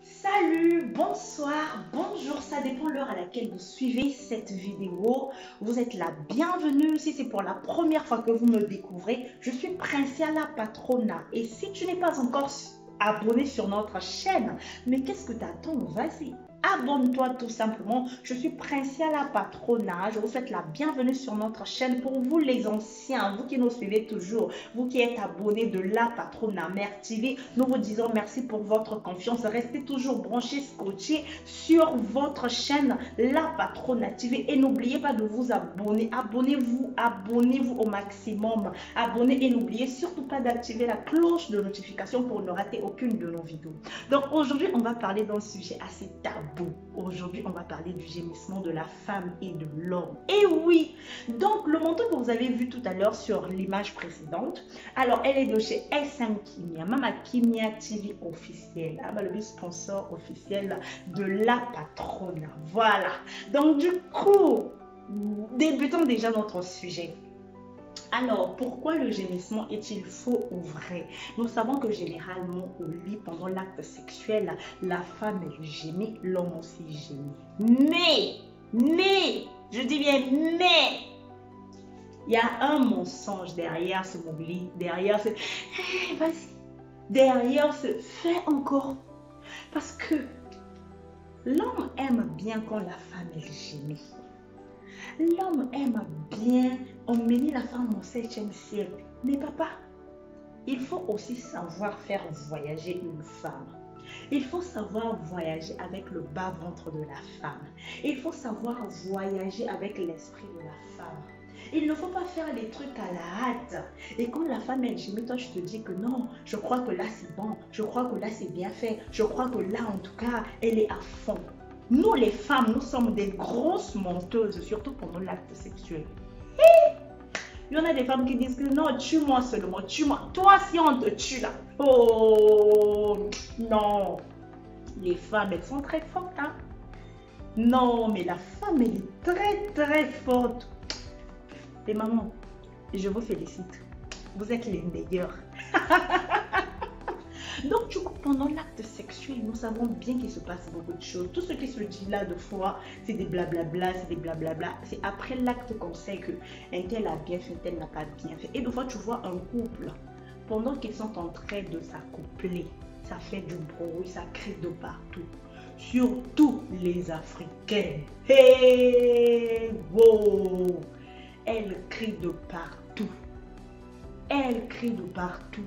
Salut, bonsoir, bonjour, ça dépend de l'heure à laquelle vous suivez cette vidéo. Vous êtes la bienvenue. Si c'est pour la première fois que vous me découvrez, je suis Princea la Patrona. Et si tu n'es pas encore abonné sur notre chaîne, mais qu'est-ce que tu attends? Vas-y, abonne-toi tout simplement. Je suis Princea la Patrona. Je vous souhaite la bienvenue sur notre chaîne. Pour vous les anciens, vous qui nous suivez toujours, vous qui êtes abonnés de la Patrona Mère TV, nous vous disons merci pour votre confiance. Restez toujours branchés, scotchés sur votre chaîne la Patrona TV et n'oubliez pas de vous abonner. Abonnez-vous au maximum. Abonnez et n'oubliez surtout pas d'activer la cloche de notification pour ne rater aucune de nos vidéos. Donc aujourd'hui, on va parler d'un sujet assez tabou. Aujourd'hui, on va parler du gémissement de la femme et de l'homme. Et oui, donc le manteau que vous avez vu tout à l'heure sur l'image précédente, alors elle est de chez SM Kimia, Mama Kimia TV officiel, le sponsor officiel de la Patrona. Voilà, donc du coup, débutons déjà notre sujet. Alors, pourquoi le gémissement est-il faux ou vrai? Nous savons que généralement, au lit, pendant l'acte sexuel, la femme elle gémit, l'homme aussi gémit. Mais, je dis bien mais, il y a un mensonge derrière ce mobile, derrière ce hey, vas-y, derrière ce fais encore. Parce que l'homme aime bien quand la femme elle gémit. L'homme aime bien emmener la femme au 7e siècle. Mais papa, il faut aussi savoir faire voyager une femme. Il faut savoir voyager avec le bas-ventre de la femme. Il faut savoir voyager avec l'esprit de la femme. Il ne faut pas faire des trucs à la hâte. Et quand la femme est gémie, toi, je te dis que non, je crois que là, c'est bon. Je crois que là, c'est bien fait. Je crois que là, en tout cas, elle est à fond. Nous, les femmes, nous sommes des grosses menteuses, surtout pendant l'acte sexuel. Il y en a des femmes qui disent que non, tue-moi seulement, tue-moi. Toi, si on te tue là. Oh, non. Les femmes, elles sont très fortes, hein. Non, mais la femme, elle est très, très forte. Et maman, je vous félicite. Vous êtes les meilleures. Donc, du coup, pendant l'acte sexuel, nous savons bien qu'il se passe beaucoup de choses. Tout ce qui se dit là de fois, c'est des blablabla, c'est des blablabla. C'est après l'acte qu'on sait que un tel a bien fait, un tel n'a pas bien fait. Et de fois, tu vois un couple, pendant qu'ils sont en train de s'accoupler, ça fait du bruit, ça crie de partout. Surtout les Africaines. Hey, wow! Elles crient de partout. Elles crient de partout.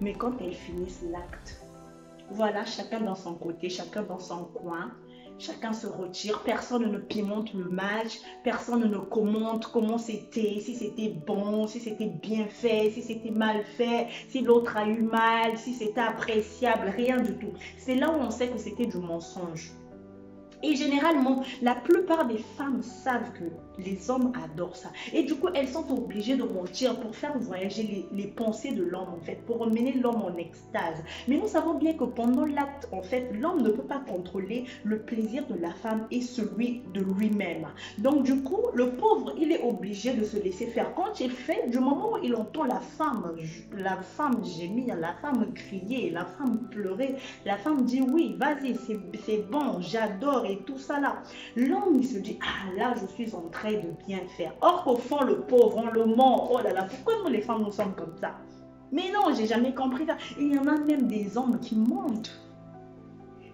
Mais quand elles finissent l'acte, voilà, chacun dans son côté, chacun dans son coin, chacun se retire, personne ne pimente le match, personne ne commente comment c'était, si c'était bon, si c'était bien fait, si c'était mal fait, si l'autre a eu mal, si c'était appréciable, rien du tout. C'est là où on sait que c'était du mensonge. Et généralement, la plupart des femmes savent que les hommes adorent ça. Et du coup, elles sont obligées de mentir pour faire voyager les pensées de l'homme, en fait, pour emmener l'homme en extase. Mais nous savons bien que pendant l'acte, en fait, l'homme ne peut pas contrôler le plaisir de la femme et celui de lui-même. Donc, du coup, le pauvre, il est obligé de se laisser faire. Quand il fait, du moment où il entend la femme gémir, la femme crier, la femme pleurer, la femme dit oui, vas-y, c'est bon, j'adore et tout ça là. L'homme, il se dit, ah là, je suis en train de bien faire. Or qu'au fond, le pauvre, on le ment. Oh là là, pourquoi nous les femmes, nous sommes comme ça? Mais non, j'ai jamais compris ça. Il y en a même des hommes qui mentent.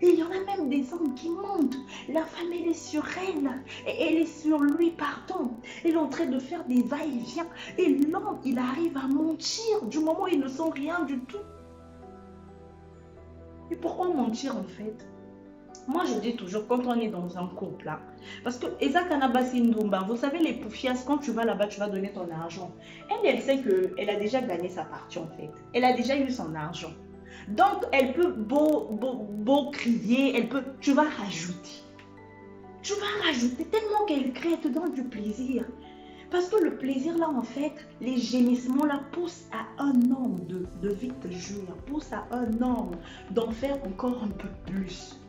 Il y en a même des hommes qui mentent. La femme, elle est sur elle. Et elle est sur lui, pardon. Elle est en train de faire des va-et-vient. Et l'homme, il arrive à mentir du moment où ils ne sont rien du tout. Et pourquoi mentir en fait? Moi, je dis toujours, quand on est dans un couple, là, parce que Eza Kanabasi Ndumba, vous savez, les poufias, quand tu vas là-bas, tu vas donner ton argent. Elle sait qu'elle a déjà gagné sa partie, en fait. Elle a déjà eu son argent. Donc, elle peut beau crier, tu vas rajouter. Tu vas rajouter tellement qu'elle crie, elle te donne du plaisir. Parce que le plaisir, là, en fait, les gémissements, là, poussent à un homme de vite jouir, poussent à un homme d'en faire encore un peu plus.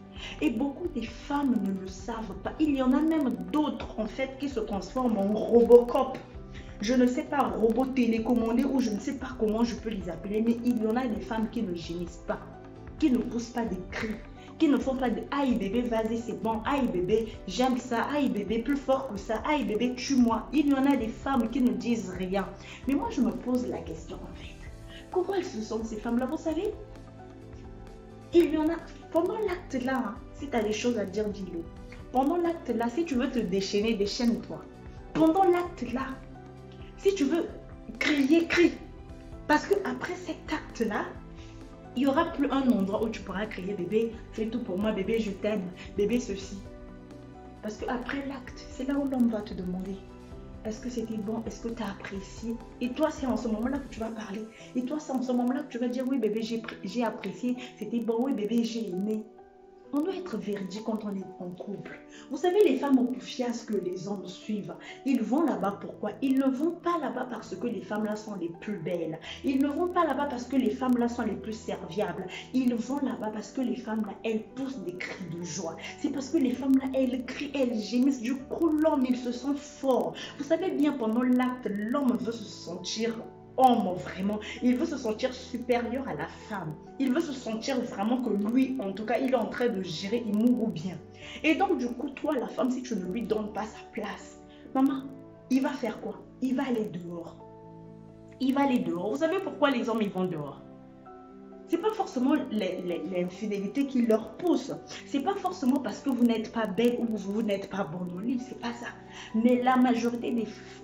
Et beaucoup des femmes ne le savent pas. Il y en a même d'autres en fait qui se transforment en Robocop. Je ne sais pas, robot télécommandé ou je ne sais pas comment je peux les appeler, mais il y en a des femmes qui ne gémissent pas. qui ne poussent pas des cris, qui ne font pas de aïe bébé, vas-y, c'est bon, aïe bébé, j'aime ça, aïe bébé, plus fort que ça, aïe bébé, tue-moi. Il y en a des femmes qui ne disent rien. Mais moi, je me pose la question en fait. Comment elles se sentent ces femmes-là? Vous savez, il y en a, pendant l'acte là, hein, si tu as des choses à dire, dis-le. Pendant l'acte là, si tu veux te déchaîner, déchaîne-toi. Pendant l'acte là, si tu veux crier, crie. Parce que après cet acte là, il n'y aura plus un endroit où tu pourras crier bébé, fais tout pour moi, bébé, je t'aime, bébé, ceci. Parce qu'après l'acte, c'est là où l'homme va te demander, est-ce que c'était bon, est-ce que tu as apprécié? Et toi, c'est en ce moment-là que tu vas parler. Et toi, c'est en ce moment-là que tu vas dire, oui bébé, j'ai apprécié, c'était bon, oui bébé, j'ai aimé. On doit être véridique quand on est en couple. Vous savez, les femmes au poufias que les hommes suivent, ils vont là-bas pourquoi? Ils ne vont pas là-bas parce que les femmes là sont les plus belles. Ils ne vont pas là-bas parce que les femmes là sont les plus serviables. Ils vont là-bas parce que les femmes là, elles poussent des cris de joie. C'est parce que les femmes là, elles crient, elles gémissent. Du coup, l'homme, il se sent fort. Vous savez bien, pendant l'acte, l'homme veut se sentir homme vraiment, il veut se sentir supérieur à la femme, il veut se sentir vraiment que lui, en tout cas, il est en train de gérer, il mourra bien. Et donc du coup, toi la femme, si tu ne lui donnes pas sa place, maman, il va faire quoi? Il va aller dehors. Il va aller dehors. Vous savez pourquoi les hommes ils vont dehors? C'est pas forcément l'infidélité qui leur pousse. C'est pas forcément parce que vous n'êtes pas belle ou vous n'êtes pas bon au lit. C'est pas ça. Mais la majorité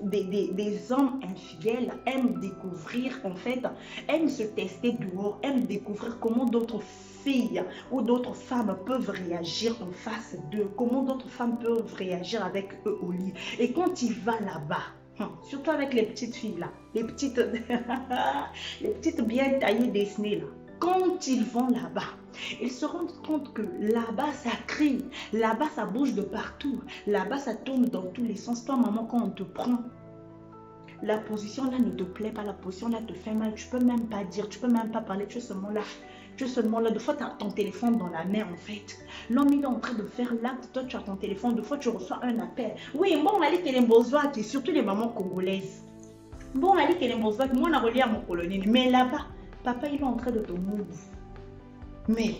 des hommes infidèles aiment découvrir, en fait, aiment se tester dehors, aiment découvrir comment d'autres filles ou d'autres femmes peuvent réagir en face d'eux, comment d'autres femmes peuvent réagir avec eux au lit. Et quand il va là-bas, surtout avec les petites filles là, les petites bien taillées dessinées là. Quand ils vont là-bas, ils se rendent compte que là-bas, ça crie, là-bas, ça bouge de partout, là-bas, ça tourne dans tous les sens. Toi, maman, quand on te prend, la position là ne te plaît pas, la position là te fait mal, tu peux même pas dire, tu peux même pas parler, tu es seulement là. Tu es seulement là, des fois tu as ton téléphone dans la main en fait. L'homme il est en train de faire l'acte, toi tu as ton téléphone, des fois tu reçois un appel. Oui, bon, allez, Kelembozouak, et surtout les mamans congolaises. Bon, allez, Kelembozouak, moi on a relié à mon colonel, mais là-bas, papa, il est en train de te move. Mais,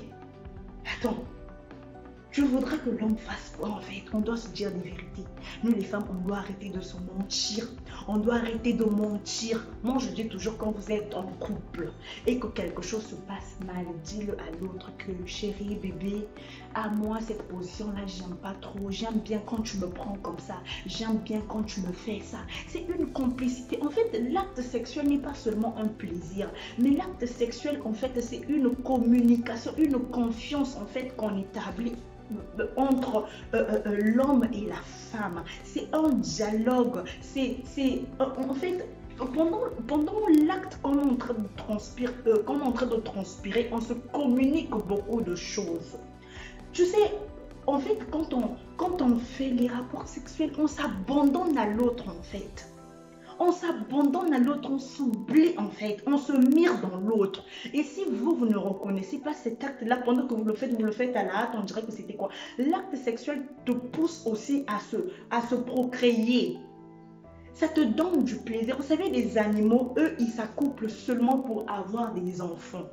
attends, je voudrais que l'homme fasse quoi en fait? On doit se dire des vérités. Nous les femmes, on doit arrêter de se mentir. On doit arrêter de mentir. Moi, je dis toujours quand vous êtes en couple et que quelque chose se passe mal, dis-le à l'autre que chérie, bébé, à moi, cette position-là, j'aime pas trop. J'aime bien quand tu me prends comme ça. J'aime bien quand tu me fais ça. C'est une complicité. En fait, l'acte sexuel n'est pas seulement un plaisir, mais l'acte sexuel, en fait, c'est une communication, une confiance, en fait, qu'on établit entre l'homme et la femme. C'est un dialogue. C'est en fait, pendant l'acte qu'on est en train de transpirer, on se communique beaucoup de choses. Tu sais, en fait, quand on fait les rapports sexuels, on s'abandonne à l'autre en fait. On s'abandonne à l'autre, on s'oublie en fait, on se mire dans l'autre. Et si vous ne reconnaissez pas cet acte-là, pendant que vous le faites à la hâte, on dirait que c'était quoi? L'acte sexuel te pousse aussi à se procréer. Ça te donne du plaisir. Vous savez, les animaux, eux, ils s'accouplent seulement pour avoir des enfants.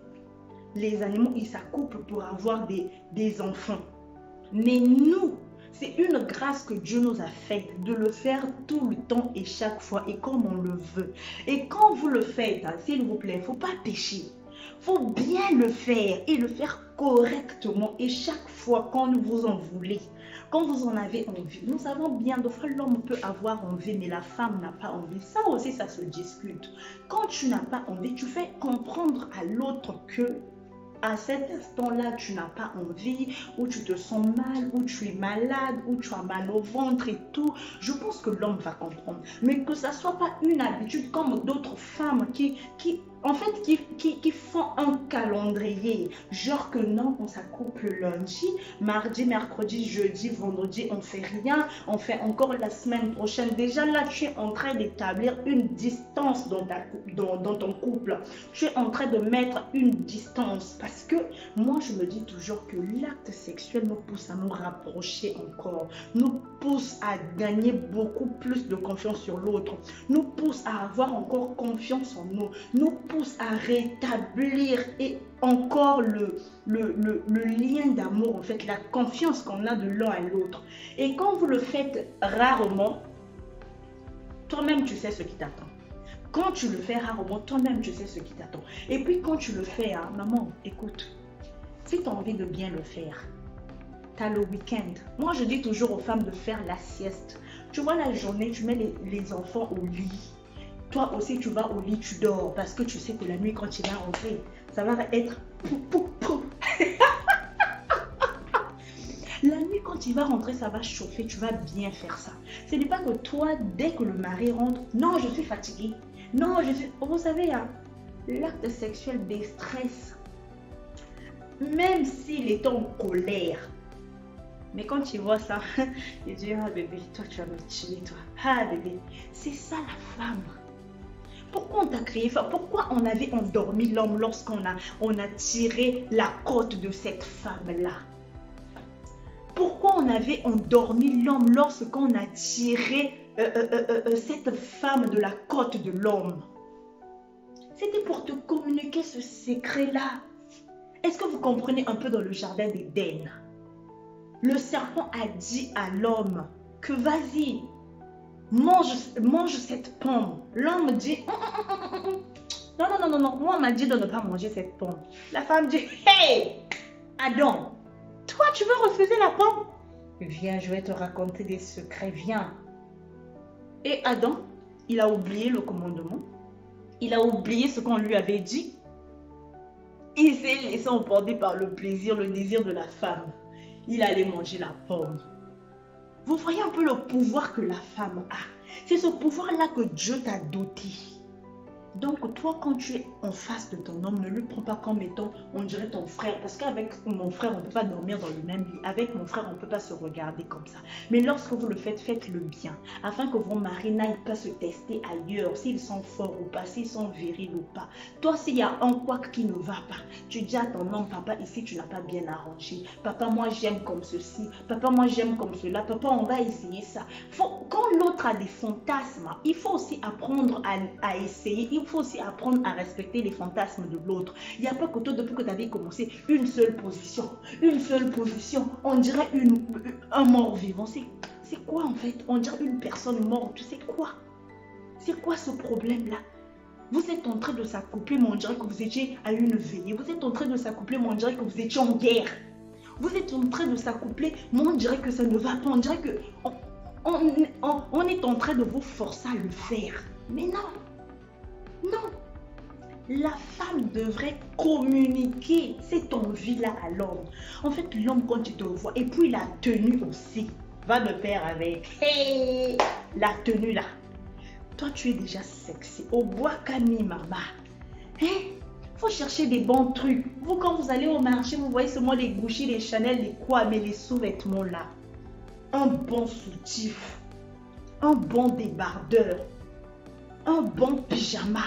Les animaux, ils s'accouplent pour avoir des enfants. Mais nous, c'est une grâce que Dieu nous a faite de le faire tout le temps et chaque fois et comme on le veut. Et quand vous le faites, s'il vous plaît, il ne faut pas pécher. Il faut bien le faire et le faire correctement. Et chaque fois quand vous en voulez, quand vous en avez envie, nous savons bien, de fois l'homme peut avoir envie, mais la femme n'a pas envie. Ça aussi, ça se discute. Quand tu n'as pas envie, tu fais comprendre à l'autre que à cet instant-là, tu n'as pas envie, ou tu te sens mal, ou tu es malade, ou tu as mal au ventre et tout. Je pense que l'homme va comprendre. Mais que ça ne soit pas une habitude comme d'autres femmes qui font un calendrier. Genre que non, on s'accouple lundi, mardi, mercredi, jeudi, vendredi, on ne fait rien. On fait encore la semaine prochaine. Déjà là, tu es en train d'établir une distance dans ton couple. Tu es en train de mettre une distance. Parce que moi, je me dis toujours que l'acte sexuel nous pousse à nous rapprocher encore. Nous pousse à gagner beaucoup plus de confiance sur l'autre. Nous pousse à avoir encore confiance en nous. Nous pousse à rétablir et encore le lien d'amour, en fait, la confiance qu'on a de l'un à l'autre. Et quand vous le faites rarement, toi-même, tu sais ce qui t'attend. Quand tu le fais rarement, toi-même, tu sais ce qui t'attend. Et puis, quand tu le fais, hein, maman, écoute, si tu as envie de bien le faire, tu as le week-end. Moi, je dis toujours aux femmes de faire la sieste. Tu vois, la journée, tu mets les enfants au lit. Toi aussi, tu vas au lit, tu dors. Parce que tu sais que la nuit, quand tu vas rentrer, ça va être... La nuit, quand tu vas rentrer, ça va chauffer. Tu vas bien faire ça. Ce n'est pas que toi, dès que le mari rentre, non, je suis fatiguée. Non, je suis... Vous savez, hein, l'acte sexuel déstresse. Même s'il est en colère. Mais quand tu vois ça, il dit, ah bébé, toi tu vas me tuer, toi. Ah bébé, c'est ça la femme. Pourquoi on t'a créé femme? Pourquoi on avait endormi l'homme lorsqu'on a tiré la côte de cette femme-là? Pourquoi on avait endormi l'homme lorsqu'on a tiré cette femme de la côte de l'homme? C'était pour te communiquer ce secret-là. Est-ce que vous comprenez un peu dans le jardin d'Éden? Le serpent a dit à l'homme que vas-y, mange cette pomme. L'homme dit, non, moi on m'a dit de ne pas manger cette pomme. La femme dit, hey, Adam, toi tu veux refuser la pomme? Viens, je vais te raconter des secrets, viens. Et Adam, il a oublié le commandement. Il a oublié ce qu'on lui avait dit. Il s'est laissé emporter par le plaisir, le désir de la femme. Il allait manger la pomme. Vous voyez un peu le pouvoir que la femme a. C'est ce pouvoir-là que Dieu t'a doté. Donc toi, quand tu es en face de ton homme, ne lui prends pas comme étant, on dirait ton frère. Parce qu'avec mon frère, on ne peut pas dormir dans le même lit. Avec mon frère, on ne peut pas se regarder comme ça. Mais lorsque vous le faites, faites-le bien. Afin que vos maris n'aillent pas se tester ailleurs. S'ils sont forts ou pas, s'ils sont virils ou pas. Toi, s'il y a un couac qui ne va pas, tu dis à ton homme, papa, ici, tu n'as pas bien arrangé. Papa, moi, j'aime comme ceci. Papa, moi, j'aime comme cela. Papa, on va essayer ça. Quand l'autre a des fantasmes, il faut aussi apprendre à essayer. Il faut aussi apprendre à respecter les fantasmes de l'autre. Il n'y a pas que toi, depuis que tu avais commencé, une seule position. On dirait un mort vivant. C'est quoi en fait? On dirait une personne morte. Tu sais quoi? C'est quoi ce problème-là? Vous êtes en train de s'accoupler, mais on dirait que vous étiez à une veillée. Vous êtes en train de s'accoupler, mais on dirait que vous étiez en guerre. Vous êtes en train de s'accoupler, mais on dirait que ça ne va pas. On dirait que on est en train de vous forcer à le faire. Mais non. Non, la femme devrait communiquer cette envie-là à l'homme. En fait, l'homme, quand il te voit, et puis la tenue aussi, va de pair avec hey, la tenue là. Toi, tu es déjà sexy. Au bois cami, maman. Hein? Faut chercher des bons trucs. Vous, quand vous allez au marché, vous voyez seulement les Gucci, les Chanel, les quoi, mais les sous-vêtements là. Un bon soutif, un bon débardeur, un bon pyjama.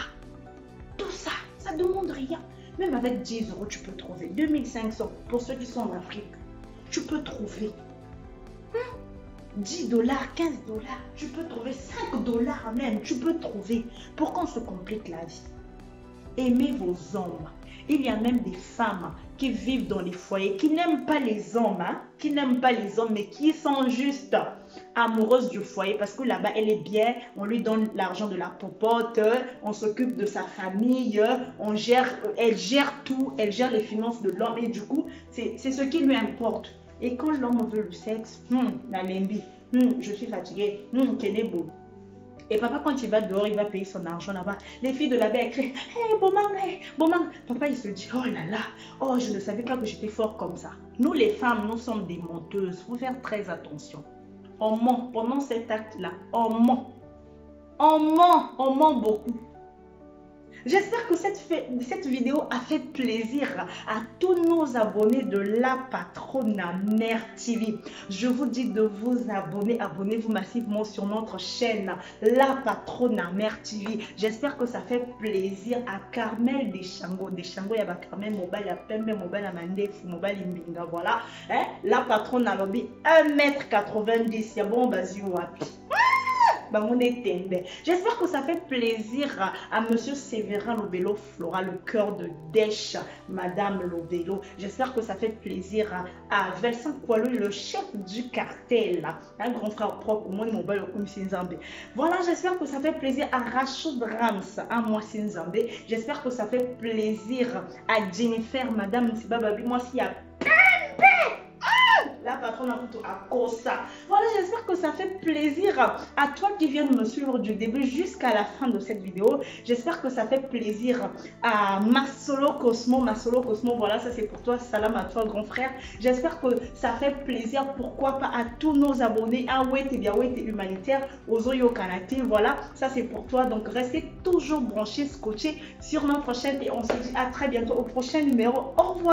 Tout ça, ça ne demande rien. Même avec 10 €, tu peux trouver. 2500 pour ceux qui sont en Afrique. Tu peux trouver. 10 $, 15 $. Tu peux trouver 5 $ même. Tu peux trouver pour qu'on se complique la vie. Aimez vos hommes. Il y a même des femmes qui vivent dans les foyers, qui n'aiment pas les hommes, hein, qui n'aiment pas les hommes, mais qui sont juste amoureuses du foyer parce que là-bas, elle est bien, on lui donne l'argent de la popote, on s'occupe de sa famille, elle gère tout, elle gère les finances de l'homme et du coup, c'est ce qui lui importe. Et quand l'homme veut le sexe, la lembi, je suis fatiguée, kenebo. Et papa, quand il va dehors, il va payer son argent là-bas. Les filles de là-bas écrivent, hey, Boman. Papa, il se dit, oh là là, oh, je ne savais pas que j'étais fort comme ça. Nous, les femmes, nous sommes des menteuses. Il faut faire très attention. On ment pendant cet acte-là. On ment. On ment beaucoup. J'espère que cette vidéo a fait plaisir à tous nos abonnés de La Patronne Mère TV. Je vous dis de vous abonner. Abonnez-vous massivement sur notre chaîne La Patronne Mère TV. J'espère que ça fait plaisir à Carmel Deschango. Deschango, il y a Carmel Mobile, il y a Pembe Mobile, il y a Mandef Mobile, Imbinga. Voilà. Hein? La Patronne a lobby 1,90 m. Il y a bon, vas-y, wapi. J'espère que ça fait plaisir à Monsieur Séverin Lobelo Flora, le cœur de Dèche, Madame Lobelo. J'espère que ça fait plaisir à Vincent Poilou, le chef du cartel, un grand frère propre, moi, mon bel Sinzambé. Voilà, j'espère que ça fait plaisir à Rachid Rams, à moi Sinzambé. J'espère que ça fait plaisir à Jennifer, Madame Nsibababi, moi, s'il y a la patronne a plutôt à Kosa. Voilà, j'espère que ça fait plaisir à toi qui viens de me suivre du début jusqu'à la fin de cette vidéo. J'espère que ça fait plaisir à Masolo Cosmo. Masolo Cosmo, voilà, ça c'est pour toi. Salam à toi, grand frère. J'espère que ça fait plaisir, pourquoi pas, à tous nos abonnés. Ah ouais, t'es bien, ouais, t'es humanitaire. Ozoyo Kanate, voilà, ça c'est pour toi. Donc restez toujours branchés, scotchés sur ma prochaine et on se dit à très bientôt au prochain numéro. Au revoir.